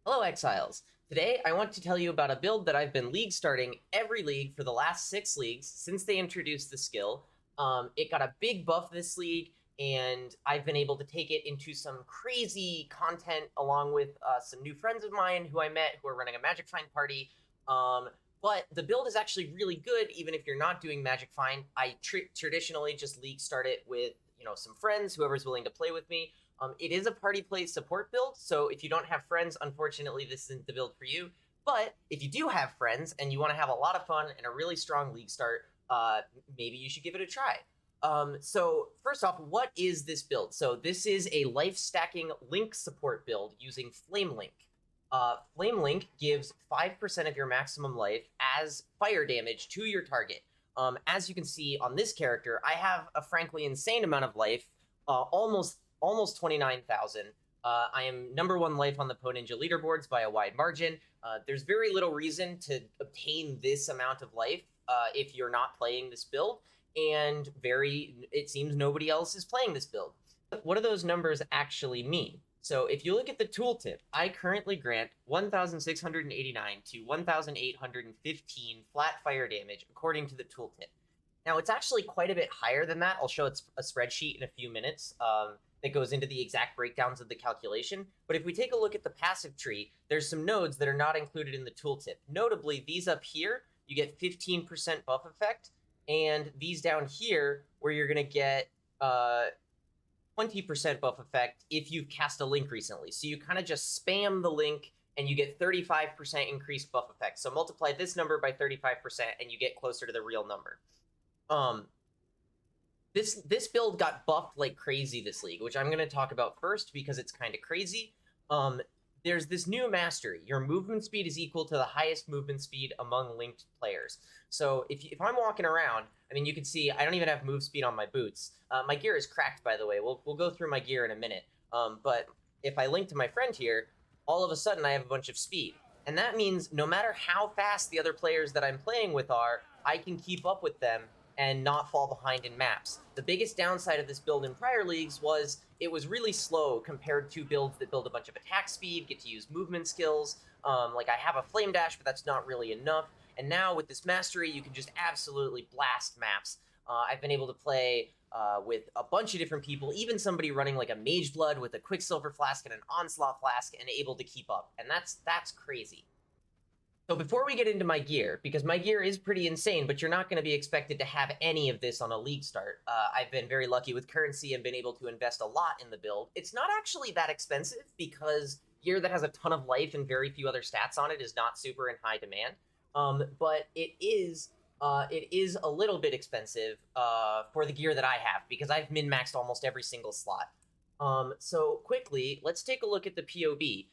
Hello, Exiles. Today, I want to tell you about a build that I've been league starting every league for the last 6 leagues since they introduced the skill. It got a big buff this league, and I've been able to take it into some crazy content along with some new friends of mine who I met who are running a Magic Find party. But the build is actually really good, even if you're not doing Magic Find. I traditionally just league start it with some friends, whoever's willing to play with me. It is a party play support build, so if you don't have friends, unfortunately, this isn't the build for you. But if you do have friends and you want to have a lot of fun and a really strong league start, maybe you should give it a try. So first off, what is this build? So this is a life stacking link support build using Flame Link. Flame Link gives 5% of your maximum life as fire damage to your target. As you can see on this character, I have a frankly insane amount of life, almost 29,000. I am #1 life on the Po Ninja leaderboards by a wide margin. There's very little reason to obtain this amount of life if you're not playing this build, and it seems nobody else is playing this build. What do those numbers actually mean? So if you look at the tooltip, I currently grant 1,689 to 1,815 flat fire damage according to the tooltip. Now, it's actually quite a bit higher than that. I'll show it's a spreadsheet in a few minutes that goes into the exact breakdowns of the calculation. But if we take a look at the passive tree, there's some nodes that are not included in the tooltip. Notably, these up here, you get 15% buff effect, and these down here, where you're going to get 20% buff effect if you've cast a link recently. So you kind of just spam the link, and you get 35% increased buff effect. So multiply this number by 35%, and you get closer to the real number. This build got buffed like crazy this league, which I'm going to talk about first because it's kind of crazy. There's this new mastery. Your movement speed is equal to the highest movement speed among linked players. So if I'm walking around, I mean, you can see I don't even have move speed on my boots. My gear is cracked, by the way. We'll go through my gear in a minute. But if I link to my friend here, all of a sudden I have a bunch of speed. And that means no matter how fast the other players that I'm playing with are, I can keep up with them and not fall behind in maps. The biggest downside of this build in prior leagues was it was really slow compared to builds that build a bunch of attack speed, get to use movement skills. Like I have a flame dash, but that's not really enough. And now with this mastery, you can just absolutely blast maps. I've been able to play with a bunch of different people, even somebody running like a Mage Blood with a Quicksilver Flask and an Onslaught Flask and able to keep up. And that's crazy. So before we get into my gear, because my gear is pretty insane, but you're not going to be expected to have any of this on a league start. I've been very lucky with currency and been able to invest a lot in the build. It's not actually that expensive because gear that has a ton of life and very few other stats on it is not super in high demand. But it is a little bit expensive for the gear that I have because I've min-maxed almost every single slot. So quickly, let's take a look at the POB.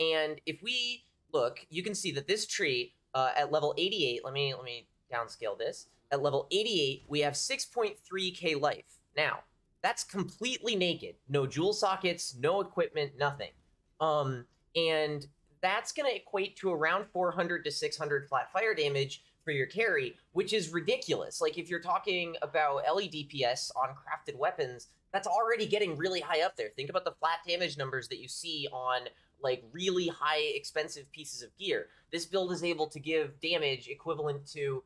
And if we look, you can see that this tree at level 88, let me downscale this. At level 88, we have 6.3k life. Now, that's completely naked. No jewel sockets, no equipment, nothing. And that's going to equate to around 400 to 600 flat fire damage for your carry, which is ridiculous. Like, if you're talking about LE DPS on crafted weapons, that's already getting really high up there. Think about the flat damage numbers that you see on like really high expensive pieces of gear. This build is able to give damage equivalent to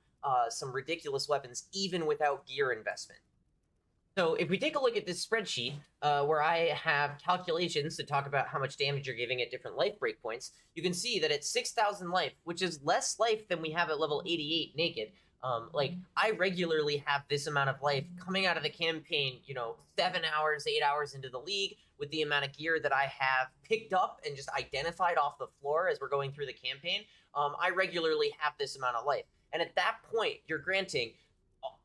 some ridiculous weapons even without gear investment. So if we take a look at this spreadsheet where I have calculations to talk about how much damage you're giving at different life breakpoints, you can see that it's 6,000 life, which is less life than we have at level 88 naked. Like, I regularly have this amount of life coming out of the campaign, 7 hours, 8 hours into the league, with the amount of gear that I have picked up and just identified off the floor as we're going through the campaign. I regularly have this amount of life. And at that point, you're granting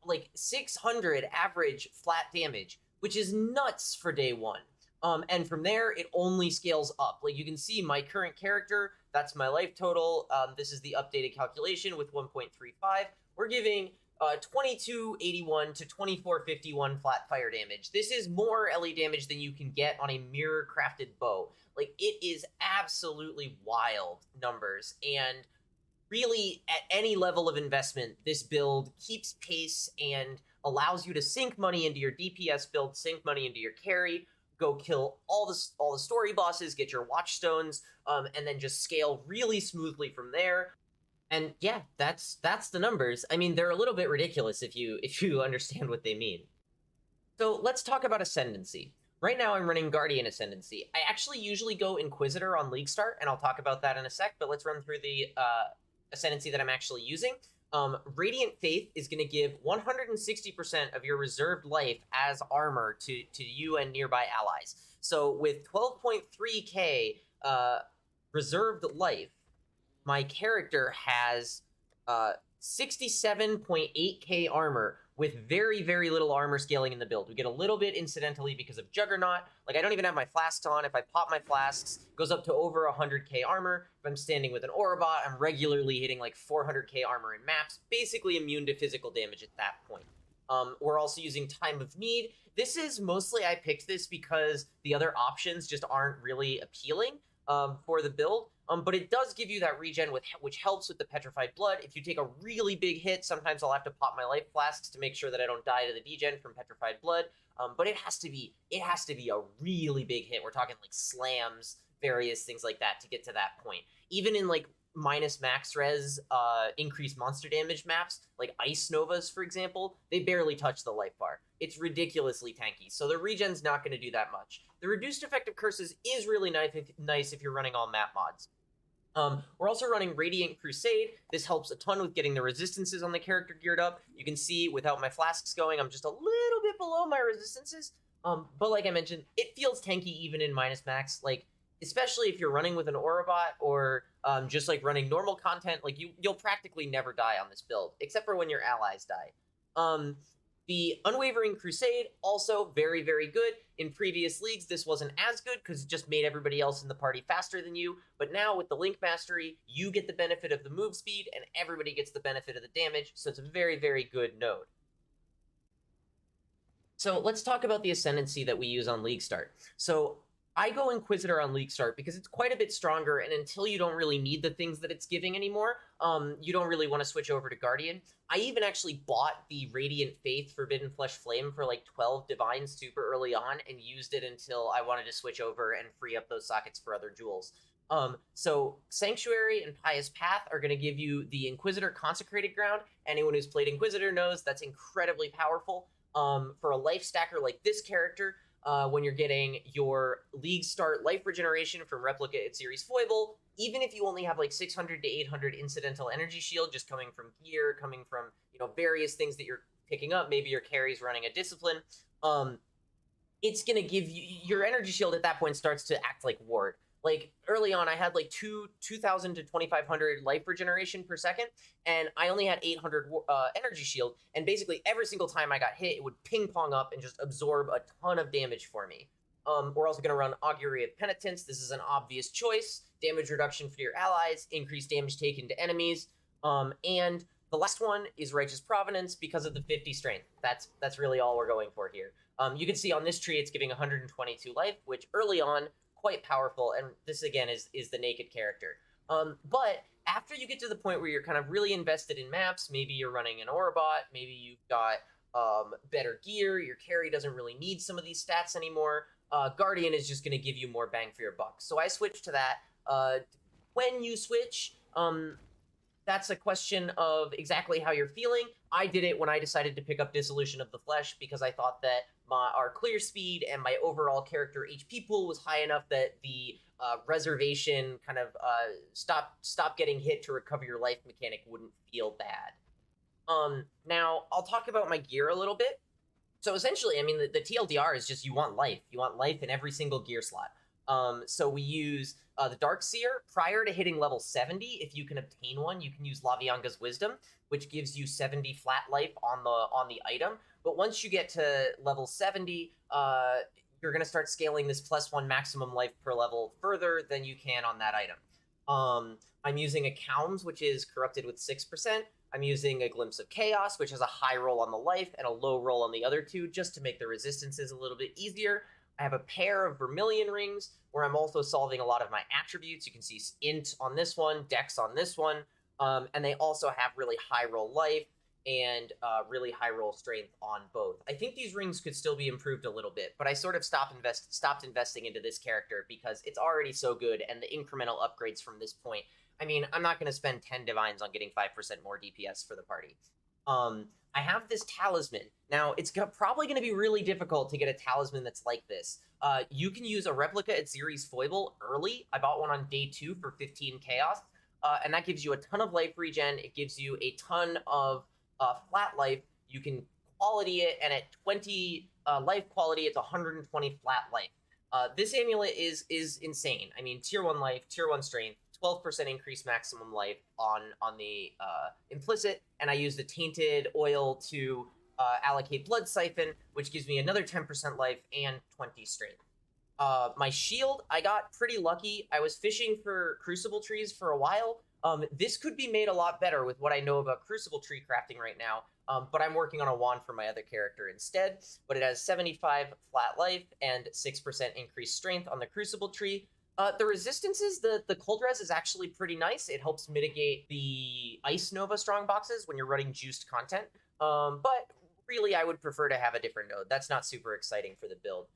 like 600 average flat damage, which is nuts for day one. And from there, it only scales up. Like, you can see my current character, that's my life total. This is the updated calculation with 1.35. We're giving 2281 to 2451 flat fire damage. This is more LE damage than you can get on a mirror crafted bow. Like, it is absolutely wild numbers. And really, at any level of investment, this build keeps pace and allows you to sink money into your DPS build, sink money into your carry, go kill all the story bosses, get your watchstones, and then just scale really smoothly from there. And yeah, that's the numbers. I mean, they're a little bit ridiculous if you understand what they mean. So let's talk about ascendancy. Right now I'm running Guardian Ascendancy. I actually usually go Inquisitor on League Start, and I'll talk about that in a sec, but let's run through the Ascendancy that I'm actually using. Radiant Faith is going to give 160% of your reserved life as armor to you and nearby allies. So with 12.3k reserved life, my character has 67.8k armor with very, very little armor scaling in the build. We get a little bit incidentally because of Juggernaut. Like, I don't even have my flasks on. If I pop my flasks, it goes up to over 100k armor. If I'm standing with an Aurabot, I'm regularly hitting like 400k armor in maps, basically immune to physical damage at that point. We're also using Time of Need. This is mostly, I picked this because the other options just aren't really appealing for the build. But it does give you that regen, which helps with the Petrified Blood. If you take a really big hit, sometimes I'll have to pop my life flasks to make sure that I don't die to the degen from Petrified Blood. But it has to be a really big hit. We're talking like slams, various things like that to get to that point. Even in like minus max res increased monster damage maps, like Ice Novas, for example, they barely touch the life bar. It's ridiculously tanky, so the regen's not going to do that much. The reduced effective curses is really nice if you're running all map mods. We're also running Radiant Crusade. This helps a ton with getting the resistances on the character geared up. You can see without my flasks going, I'm just a little bit below my resistances. But like I mentioned, it feels tanky even in minus max. Like, especially if you're running with an Aurabot or just like running normal content, like you'll practically never die on this build, except for when your allies die. The Unwavering Crusade, also very, very good. In previous leagues, this wasn't as good because it just made everybody else in the party faster than you. But now with the Link Mastery, you get the benefit of the move speed and everybody gets the benefit of the damage. So it's a very, very good node. So let's talk about the Ascendancy that we use on League Start. So I go Inquisitor on League Start because it's quite a bit stronger, and until you don't really need the things that it's giving anymore, you don't really want to switch over to Guardian. I even actually bought the Radiant Faith Forbidden Flesh Flame for like 12 Divine super early on and used it until I wanted to switch over and free up those sockets for other jewels. So Sanctuary and Pious Path are going to give you the Inquisitor Consecrated Ground. Anyone who's played Inquisitor knows that's incredibly powerful. For a life stacker like this character, when you're getting your League Start life regeneration from Replicate Series Foible, even if you only have like 600 to 800 incidental energy shield just coming from gear, coming from, various things that you're picking up, maybe your carry's running a discipline, it's going to give you, your energy shield at that point starts to act like ward. Like early on, I had like 2,000 to 2,500 life regeneration per second, and I only had 800 energy shield. And basically every single time I got hit, it would ping pong up and just absorb a ton of damage for me. We're also going to run Augury of Penitence. This is an obvious choice. Damage reduction for your allies, increased damage taken to enemies, and the last one is Righteous Providence because of the 50 strength. That's really all we're going for here. You can see on this tree, it's giving 122 life, which early on, quite powerful, and this again is the naked character. But after you get to the point where you're kind of really invested in maps, maybe you're running an Aurabot, maybe you've got better gear, your carry doesn't really need some of these stats anymore, Guardian is just going to give you more bang for your buck. So I switched to that. When you switch, that's a question of exactly how you're feeling. I did it when I decided to pick up Dissolution of the Flesh because I thought that our clear speed and my overall character HP pool was high enough that the reservation kind of stop getting hit to recover your life mechanic wouldn't feel bad. Now, I'll talk about my gear a little bit. So essentially, I mean, the TLDR is just you want life. You want life in every single gear slot. So we use the Dark Seer prior to hitting level 70. If you can obtain one, you can use Lavianga's Wisdom, which gives you 70 flat life on the item. But once you get to level 70, you're going to start scaling this +1 maximum life per level further than you can on that item. I'm using a Calms, which is corrupted with 6%. I'm using a Glimpse of Chaos, which has a high roll on the life and a low roll on the other two, just to make the resistances a little bit easier. I have a pair of Vermilion Rings, where I'm also solving a lot of my attributes. You can see Int on this one, Dex on this one, and they also have really high roll life, and really high roll strength on both. I think these rings could still be improved a little bit, but I sort of stopped investing into this character because it's already so good, and the incremental upgrades from this point. I mean, I'm not going to spend 10 divines on getting 5% more DPS for the party. I have this talisman. Now, it's probably going to be really difficult to get a talisman that's like this. You can use a replica at Ziri's Foible early. I bought one on day 2 for 15 chaos, and that gives you a ton of life regen. It gives you a ton of flat life. You can quality it, and at 20 life quality, it's 120 flat life. This amulet is insane. I mean, tier 1 life, tier 1 strength, 12% increased maximum life on the implicit, and I use the tainted oil to allocate blood siphon, which gives me another 10% life and 20 strength. My shield, I got pretty lucky. I was fishing for crucible trees for a while. This could be made a lot better with what I know about crucible tree crafting right now, but I'm working on a wand for my other character instead. But it has 75 flat life and 6% increased strength on the crucible tree. The resistances, the cold res is actually pretty nice. It helps mitigate the Ice Nova strong boxes when you're running juiced content. But really, I would prefer to have a different node. That's not super exciting for the build.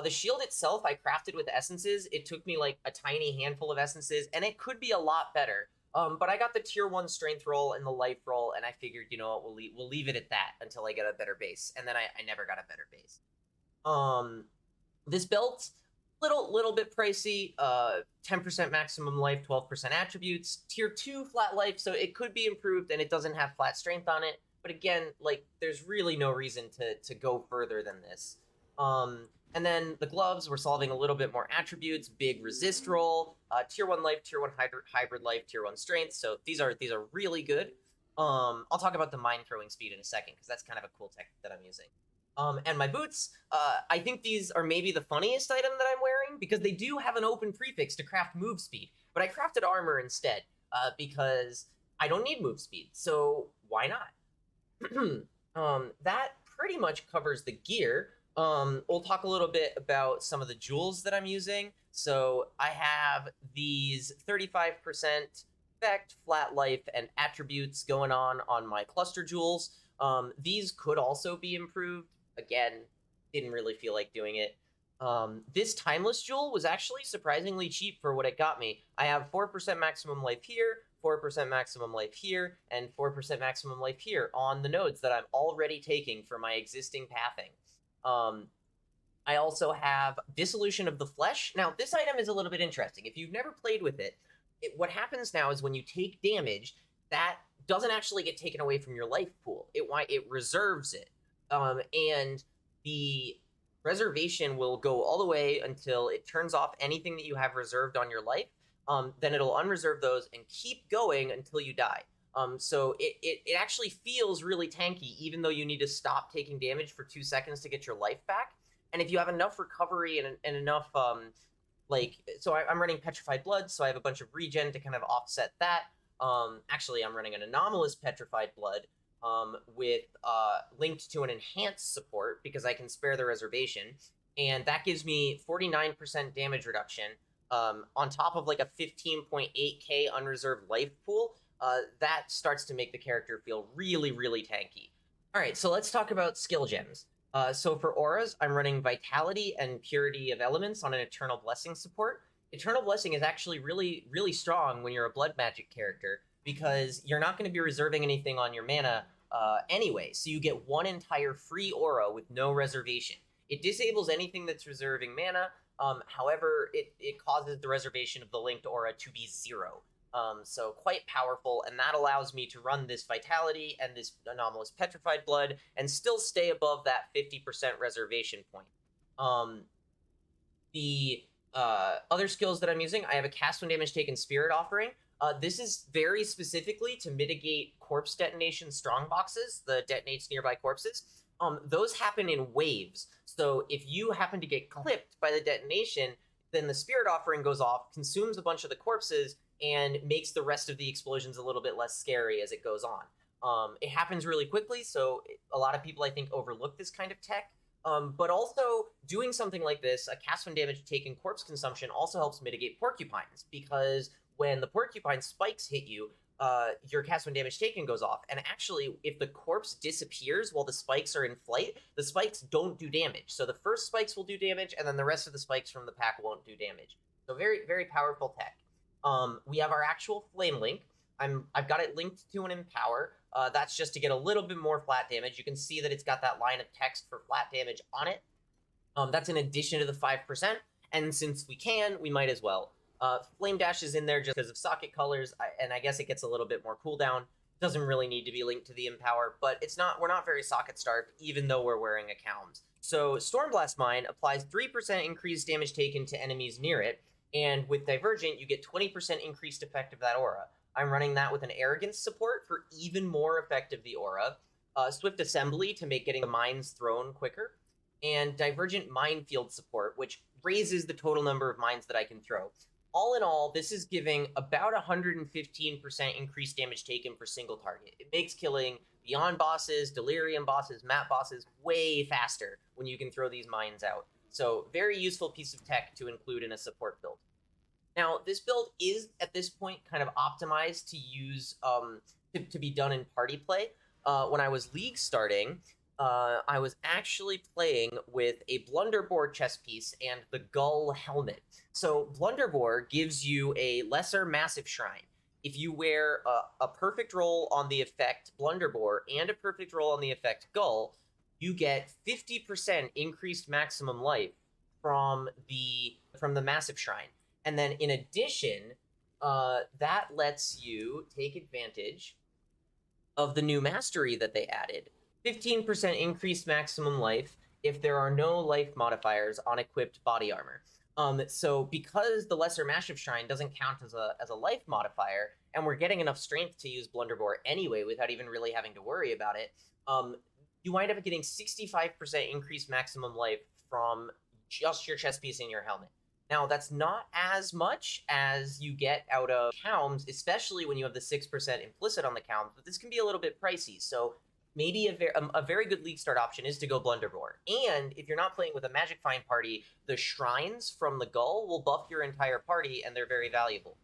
The shield itself, I crafted with essences. It took me like a tiny handful of essences, and it could be a lot better. But I got the tier 1 strength roll and the life roll, and I figured, you know what, we'll leave it at that until I get a better base. And then I never got a better base. This belt, little bit pricey. 10% maximum life, 12% attributes, tier 2 flat life, so it could be improved, and it doesn't have flat strength on it. But again, like, there's really no reason to go further than this. And then the gloves, we're solving a little bit more attributes, big resist roll, tier 1 life, tier 1 hybrid life, tier 1 strength. So these are really good. I'll talk about the mine throwing speed in a second, because that's kind of a cool tech that I'm using. And my boots, I think these are maybe the funniest item that I'm wearing, because they do have an open prefix to craft move speed, but I crafted armor instead, because I don't need move speed, so why not? That pretty much covers the gear. We'll talk a little bit about some of the jewels that I'm using. So I have these 35% effect, flat life, and attributes going on my cluster jewels. These could also be improved. Again, didn't really feel like doing it. This timeless jewel was actually surprisingly cheap for what it got me. I have 4% maximum life here, 4% maximum life here, and 4% maximum life here on the nodes that I'm already taking for my existing pathing. I also have Dissolution of the Flesh. Now, this item is a little bit interesting. If you've never played with it, what happens now is when you take damage, that doesn't actually get taken away from your life pool. It reserves it. And the reservation will go all the way until it turns off anything that you have reserved on your life. Then it'll unreserve those and keep going until you die. So it actually feels really tanky, even though you need to stop taking damage for 2 seconds to get your life back. And if you have enough recovery and enough, so I'm running Petrified Blood, so I have a bunch of regen to kind of offset that. Actually, I'm running an Anomalous Petrified Blood with linked to an Enhanced support, because I can spare the reservation. And that gives me 49% damage reduction on top of like a 15.8k unreserved life pool. That starts to make the character feel really, really tanky. All right, so let's talk about skill gems. So for auras, I'm running Vitality and Purity of Elements on an Eternal Blessing support. Eternal Blessing is actually really, really strong when you're a blood magic character, because you're not going to be reserving anything on your mana anyway, so you get one entire free aura with no reservation. It disables anything that's reserving mana, however, it causes the reservation of the linked aura to be 0. So quite powerful, and that allows me to run this Vitality and this Anomalous Petrified Blood and still stay above that 50% reservation point. The other skills that I'm using, I have a cast when damage taken Spirit Offering. This is very specifically to mitigate corpse detonation strong boxes, the detonates nearby corpses. Those happen in waves, so if you happen to get clipped by the detonation, then the Spirit Offering goes off, consumes a bunch of the corpses, and makes the rest of the explosions a little bit less scary as it goes on. It happens really quickly, so a lot of people, I think, overlook this kind of tech. But also, doing something like this, a cast when damage taken corpse consumption, also helps mitigate porcupines, because when the porcupine spikes hit you, your cast when damage taken goes off. And actually, if the corpse disappears while the spikes are in flight, the spikes don't do damage. So the first spikes will do damage, and then the rest of the spikes from the pack won't do damage. So very, very powerful tech. We have our actual flame link. I've got it linked to an empower. That's just to get a little bit more flat damage. You can see that it's got that line of text for flat damage on it. That's in addition to the 5%. And since we can, we might as well. Flame Dash is in there just because of socket colors, and I guess it gets a little bit more cooldown. Doesn't really need to be linked to the Empower, but we're not very socket starved, even though we're wearing a Calms. So Stormblast Mine applies 3% increased damage taken to enemies near it, and with Divergent, you get 20% increased effect of that aura. I'm running that with an Arrogance support for even more effect of the aura, Swift Assembly to make getting the mines thrown quicker, and Divergent Minefield support, which raises the total number of mines that I can throw. All in all, this is giving about 115% increased damage taken per single target. It makes killing Beyond bosses, Delirium bosses, map bosses way faster when you can throw these mines out. So very useful piece of tech to include in a support build. Now, this build is, at this point, kind of optimized to use, to be done in party play. When I was League starting, I was actually playing with a Blunderbore chest piece and the Gull helmet. So Blunderbore gives you a lesser massive shrine. If you wear a perfect roll on the effect Blunderbore and a perfect roll on the effect Gull, you get 50% increased maximum life from the massive shrine. And then in addition, that lets you take advantage of the new mastery that they added. 15% increased maximum life if there are no life modifiers on equipped body armor. So because the Lesser Massive Shrine doesn't count as a life modifier, and we're getting enough strength to use Blunderbore anyway without even really having to worry about it, you wind up getting 65% increased maximum life from just your chest piece and your helmet. Now, that's not as much as you get out of Calms, especially when you have the 6% implicit on the Calms, but this can be a little bit pricey. So maybe a very good league start option is to go Blunderbore. And if you're not playing with a Magic Find party, the shrines from the Gull will buff your entire party, and they're very valuable.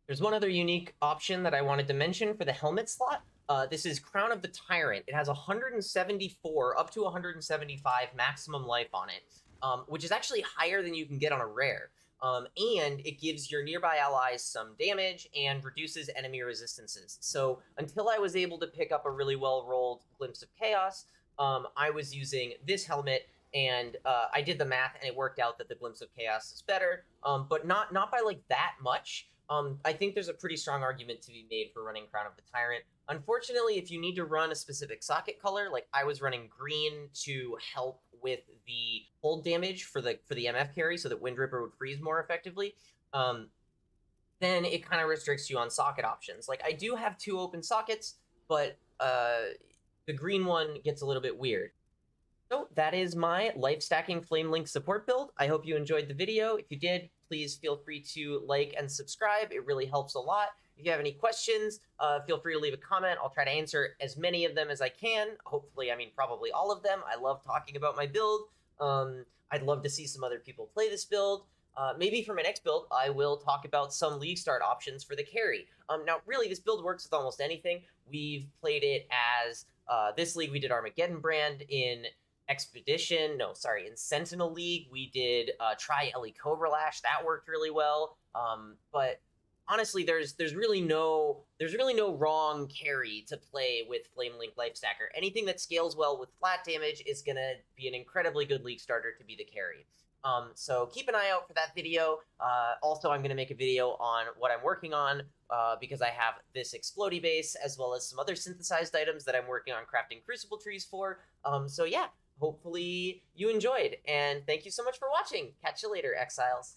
There's one other unique option that I wanted to mention for the helmet slot. This is Crown of the Tyrant. It has 174, up to 175 maximum life on it, which is actually higher than you can get on a rare. And it gives your nearby allies some damage and reduces enemy resistances. So until I was able to pick up a really well-rolled Glimpse of Chaos, I was using this helmet, and I did the math, and it worked out that the Glimpse of Chaos is better, but not by like that much. I think there's a pretty strong argument to be made for running Crown of the Tyrant. Unfortunately, if you need to run a specific socket color, like I was running green to help with the hold damage for the MF carry so that Wind Ripper would freeze more effectively, then it kind of restricts you on socket options. Like I do have 2 open sockets, but the green one gets a little bit weird. So that is my life stacking Flame Link support build. I hope you enjoyed the video. If you did, please feel free to like and subscribe. It really helps a lot. If you have any questions, feel free to leave a comment. I'll try to answer as many of them as I can. Hopefully, I mean, probably all of them. I love talking about my build. I'd love to see some other people play this build. Maybe for my next build, I will talk about some league start options for the carry. Now, really, this build works with almost anything. We've played it as, this league, we did Armageddon Brand. In Sentinel League, we did try Ellie Cobra Lash. That worked really well. But honestly, there's really no wrong carry to play with Flame Link Life Stacker. Anything that scales well with flat damage is gonna be an incredibly good league starter to be the carry. So keep an eye out for that video. Also, I'm gonna make a video on what I'm working on because I have this Explodey base as well as some other synthesized items that I'm working on crafting Crucible trees for. So yeah, hopefully you enjoyed, and thank you so much for watching. Catch you later, Exiles.